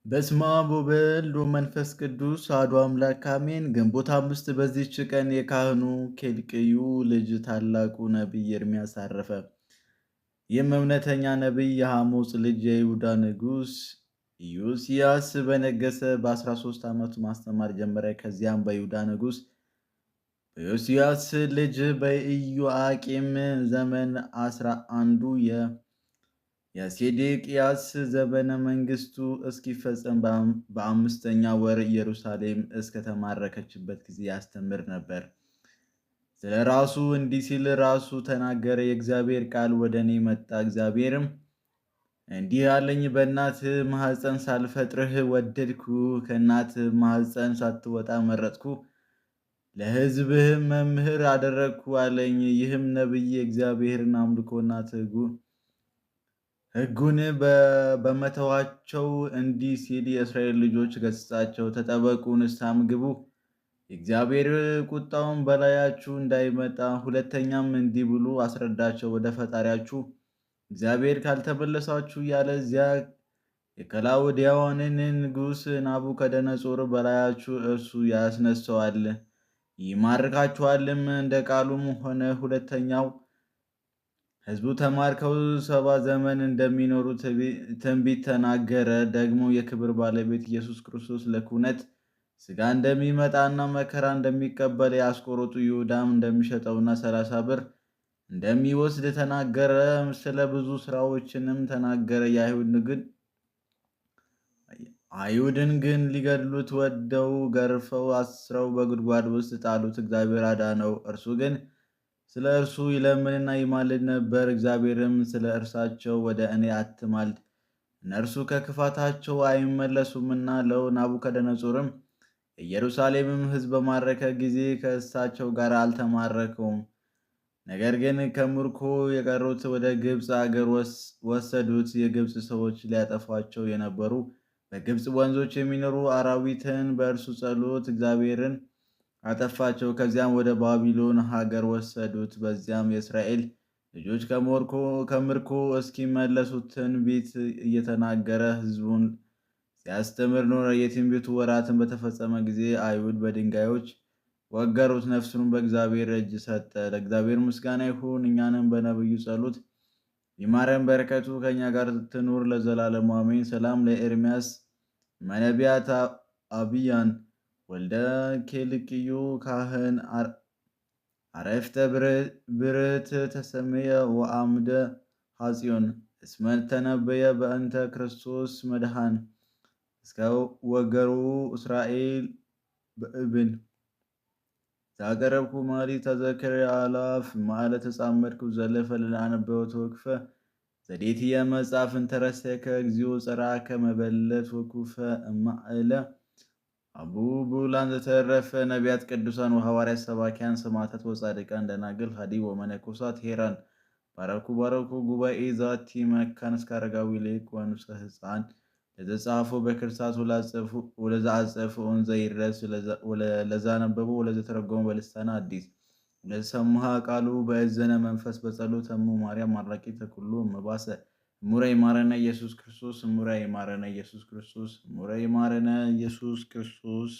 በስመ አብ ወወልድ ወመንፈስ ቅዱስ አሐዱ አምላክ አሜን። ግንቦት 5 በዚህች ቀን የካህኑ ኬልቅዩ ልጅ ታላቁ ነቢይ ኤርምያስ አረፈ። ይህም እውነተኛ ነቢይ የሐሞጽ ልጅ የይሁዳ ንጉሥ ኢዮስያስ በነገሰ በ13 ዓመቱ ማስተማር ጀመረ። ከዚያም በይሁዳ ንጉሥ በኢዮስያስ ልጅ በኢዮአቄም ዘመን 11ዱ የሴዴቅያስ ዘመነ መንግስቱ እስኪፈጸም በአምስተኛ ወር ኢየሩሳሌም እስከተማረከችበት ጊዜ ያስተምር ነበር። ስለ ራሱ እንዲህ ሲል ራሱ ተናገረ። የእግዚአብሔር ቃል ወደ እኔ መጣ። እግዚአብሔርም እንዲህ አለኝ፣ በእናትህ ማኅፀን ሳልፈጥርህ ወደድኩ፣ ከእናትህ ማኅፀን ሳትወጣ መረጥኩ፣ ለሕዝብህም መምህር አደረግኩ አለኝ። ይህም ነቢይ የእግዚአብሔርን አምልኮና ሕጉን በመተዋቸው እንዲህ ሲል የእስራኤል ልጆች ገሥጻቸው፣ ተጠበቁ፣ ንስሐም ግቡ፣ የእግዚአብሔር ቁጣውን በላያችሁ እንዳይመጣ። ሁለተኛም እንዲህ ብሎ አስረዳቸው፣ ወደ ፈጣሪያችሁ እግዚአብሔር ካልተመለሳችሁ ያለዚያ የከላውዲያውያንን ንጉሥ ናቡከደነፆር በላያችሁ እርሱ ያስነሣዋል፣ ይማርካችኋልም። እንደ ቃሉም ሆነ። ሁለተኛው ሕዝቡ ተማርከው 70 ዘመን እንደሚኖሩ ትንቢት ተናገረ። ደግሞ የክብር ባለቤት ኢየሱስ ክርስቶስ ለኩነት ሥጋ እንደሚመጣና መከራ እንደሚቀበል የአስቆሮቱ ይሁዳም እንደሚሸጠውና 30 ብር እንደሚወስድ ተናገረ። ስለ ብዙ ሥራዎችንም ተናገረ። አይሁድን ግን ሊገድሉት ወደው ገርፈው አስረው በጉድጓድ ውስጥ ጣሉት። እግዚአብሔር አዳነው። እርሱ ግን ስለ እርሱ ይለምንና ይማልድ ነበር። እግዚአብሔርም ስለ እርሳቸው ወደ እኔ አትማልድ፣ እነርሱ ከክፋታቸው አይመለሱምና አለው። ናቡከደነፆርም የኢየሩሳሌምም ሕዝብ በማረከ ጊዜ ከእሳቸው ጋር አልተማረከውም። ነገር ግን ከምርኮ የቀሩት ወደ ግብፅ አገር ወሰዱት። የግብፅ ሰዎች ሊያጠፏቸው የነበሩ በግብፅ ወንዞች የሚኖሩ አራዊትን በእርሱ ጸሎት እግዚአብሔርን አጠፋቸው። ከዚያም ወደ ባቢሎን ሀገር ወሰዱት። በዚያም የእስራኤል ልጆች ከምርኮ እስኪመለሱ ትንቢት እየተናገረ ሕዝቡን ሲያስተምር ኖረ። የትንቢቱ ወራትን በተፈጸመ ጊዜ አይሁድ በድንጋዮች ወገሩት፣ ነፍሱንም በእግዚአብሔር እጅ ሰጠ። ለእግዚአብሔር ምስጋና ይሁን፣ እኛንም በነቢዩ ጸሎት ይማረን፣ በረከቱ ከእኛ ጋር ትኑር ለዘላለሙ አሜን። ሰላም ለኤርምያስ መነቢያት አብያን ወልደ ኬልቅዩ ካህን አረፍተ ብርት ተሰመየ ወአምደ ሐጽዮን እስመ ተነበየ በእንተ ክርስቶስ መድኃን እስከ ወገሩ እስራኤል በእብን ዛቀረብኩ ማሊ ተዘክር አላፍ ማለ ተጻመድኩ ዘለፈ ለአነበወ ተወክፈ ዘዴትየ መጽሐፍ እንተረሰከ እግዚኦ ጸራከ መበለት ወኩፈ እማእለ አቡ ቡላን ዘተረፈ ነቢያት ቅዱሳን ወሐዋርያት ሰባኪያን ሰማዕታት ወጻድቃን ደናግል ሀዲ ወመነኮሳት ሄራን ባረኩ ጉባኤ ዛቲ መካን እስከ አረጋዊ ልቅ ወንውሰ ሕፃን ለዘጻፎ በክርታስ ወለዛ አጸፈ እንዘ ይድረስ ለዛነበቡ ወለዘተረጎሙ በልሳነ አዲስ ለሰማሃ ቃሉ በእዘነ መንፈስ በጸሎተ እሙ ማርያም ማራቂተ ኩሉ እምባሰ ሙረ ይማረነ ኢየሱስ ክርስቶስ ሙረ ይማረነ ኢየሱስ ክርስቶስ ሙረ ይማረነ ኢየሱስ ክርስቶስ